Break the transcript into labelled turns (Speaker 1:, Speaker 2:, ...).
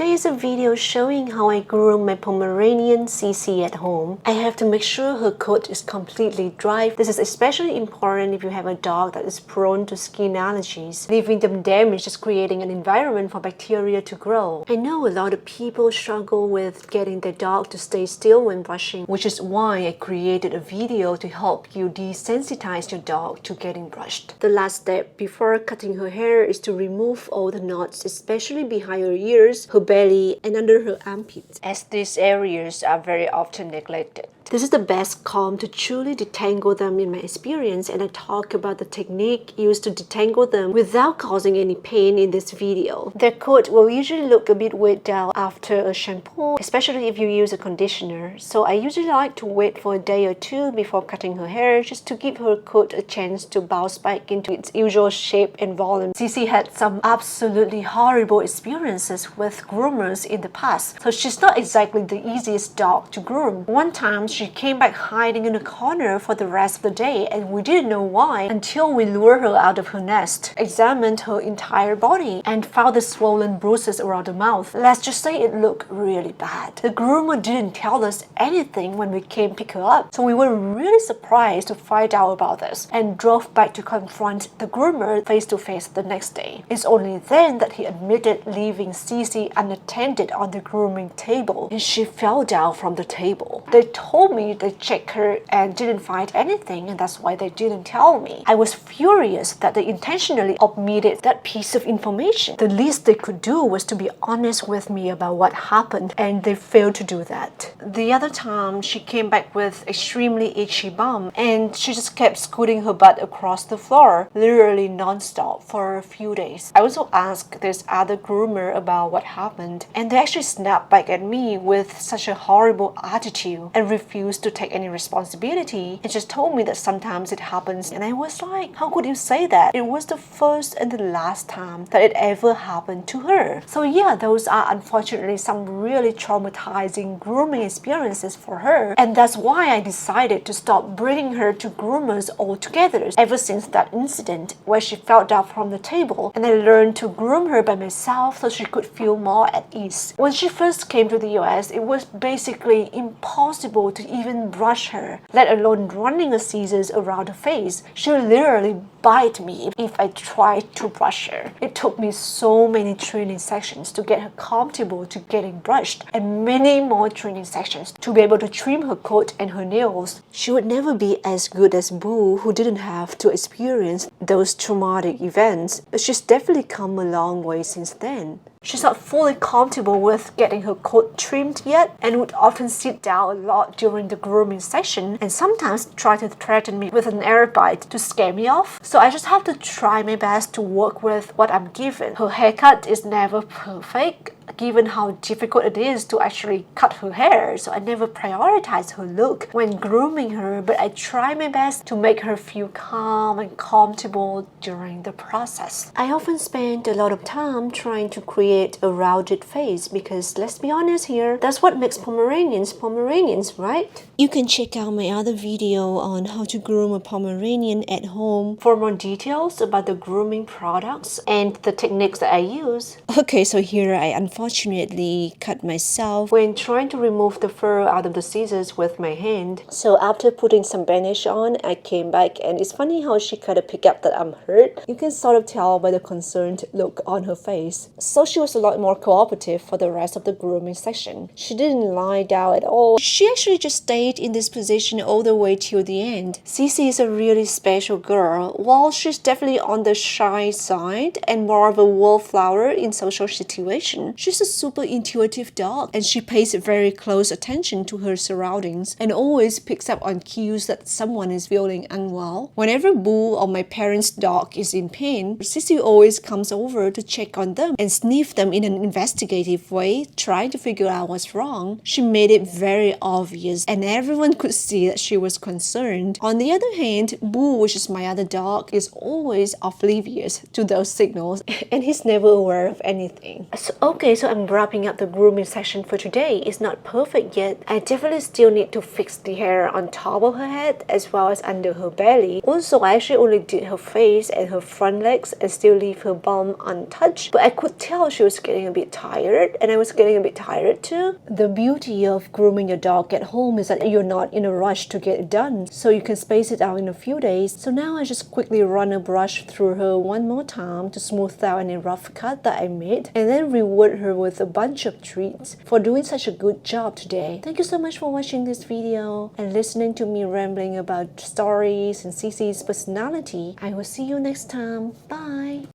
Speaker 1: today is a video showing how I groom my Pomeranian Cece at home. I have to make sure her coat is completely dry. This is especially important if you have a dog that is prone to skin allergies. Leaving them damaged is creating an environment for bacteria to grow. I know a lot of people struggle with getting their dog to stay still when brushing, which is why I created a video to help you desensitize your dog to getting brushed. The last step before cutting her hair is to remove all the knots, especially behind her ears, her belly, and under her armpits, as these areas are very often neglected. This is the best comb to truly detangle them in my experience, and I talk about the technique used to detangle them without causing any pain in this video. Their coat will usually look a bit weighed down after a shampoo, especially if you use a conditioner. So I usually like to wait for a day or two before cutting her hair, just to give her coat a chance to bounce back into its usual shape and volume. Cece had some absolutely horrible experiences with groomers in the past, so she's not exactly the easiest dog to groom. One time she came back hiding in a corner for the rest of the day, and we didn't know why until we lured her out of her nest, examined her entire body, and found the swollen bruises around the mouth. Let's just say it looked really bad. The groomer didn't tell us anything when we came pick her up, so we were really surprised to find out about this and drove back to confront the groomer face to face the next day. It's only then that he admitted leaving Cece unattended on the grooming table, and she fell down from the table. They told me they checked her and didn't find anything, and that's why they didn't tell me. I was furious that they intentionally omitted that piece of information. The least they could do was to be honest with me about what happened, and they failed to do that. The other time, she came back with extremely itchy bum, and she just kept scooting her butt across the floor, literally non-stop for a few days. I also asked this other groomer about what happened, and they actually snapped back at me with such a horrible attitude and refused to take any responsibility, and just told me that sometimes it happens. And I was like, how could you say that? It was the first and the last time that it ever happened to her. So yeah, those are unfortunately some really traumatizing grooming experiences for her, and that's why I decided to stop bringing her to groomers altogether ever since that incident where she fell down from the table, and I learned to groom her by myself so she could feel more at ease. When she first came to the US, it was basically impossible to even brush her, let alone running a scissors around her face. She would literally bite me if I tried to brush her. It took me so many training sessions to get her comfortable to getting brushed, and many more training sessions to be able to trim her coat and her nails. She would never be as good as Boo, who didn't have to experience those traumatic events, but she's definitely come a long way since then. She's not fully comfortable with getting her coat trimmed yet, and would often sit down a lot during the grooming session, and sometimes try to threaten me with an air bite to scare me off. So I just have to try my best to work with what I'm given. Her haircut is never perfect, given how difficult it is to actually cut her hair, so I never prioritize her look when grooming her, but I try my best to make her feel calm and comfortable during the process. I often spend a lot of time trying to create a rounded face, because let's be honest here, that's what makes Pomeranians Pomeranians, right? You can check out my other video on how to groom a Pomeranian at home for more details about the grooming products and the techniques that I use. Okay, so here I unfortunately cut myself when trying to remove the fur out of the scissors with my hand. So after putting some bandage on, I came back, and it's funny how she kind of picked up that I'm hurt. You can sort of tell by the concerned look on her face. So she was a lot more cooperative for the rest of the grooming session. She didn't lie down at all. She actually just stayed in this position all the way till the end. Cece is a really special girl. While she's definitely on the shy side and more of a wallflower in social situations, she's a super intuitive dog, and she pays very close attention to her surroundings and always picks up on cues that someone is feeling unwell. Whenever Boo or my parents' dog is in pain, Cece always comes over to check on them and sniff them in an investigative way, trying to figure out what's wrong. She made it very obvious, and everyone could see that she was concerned. On the other hand, Boo, which is my other dog, is always oblivious to those signals, and he's never aware of anything. So, okay, Okay, so I'm wrapping up the grooming session for today. It's not perfect yet. I definitely still need to fix the hair on top of her head as well as under her belly. Also, I actually only did her face and her front legs and still leave her bum untouched. But I could tell she was getting a bit tired, and I was getting a bit tired too. The beauty of grooming your dog at home is that you're not in a rush to get it done, so you can space it out in a few days. So now I just quickly run a brush through her one more time to smooth out any rough cut that I made, and then reward her with a bunch of treats for doing such a good job today. Thank you so much for watching this video and listening to me rambling about stories and Cece's personality. I will see you next time. Bye!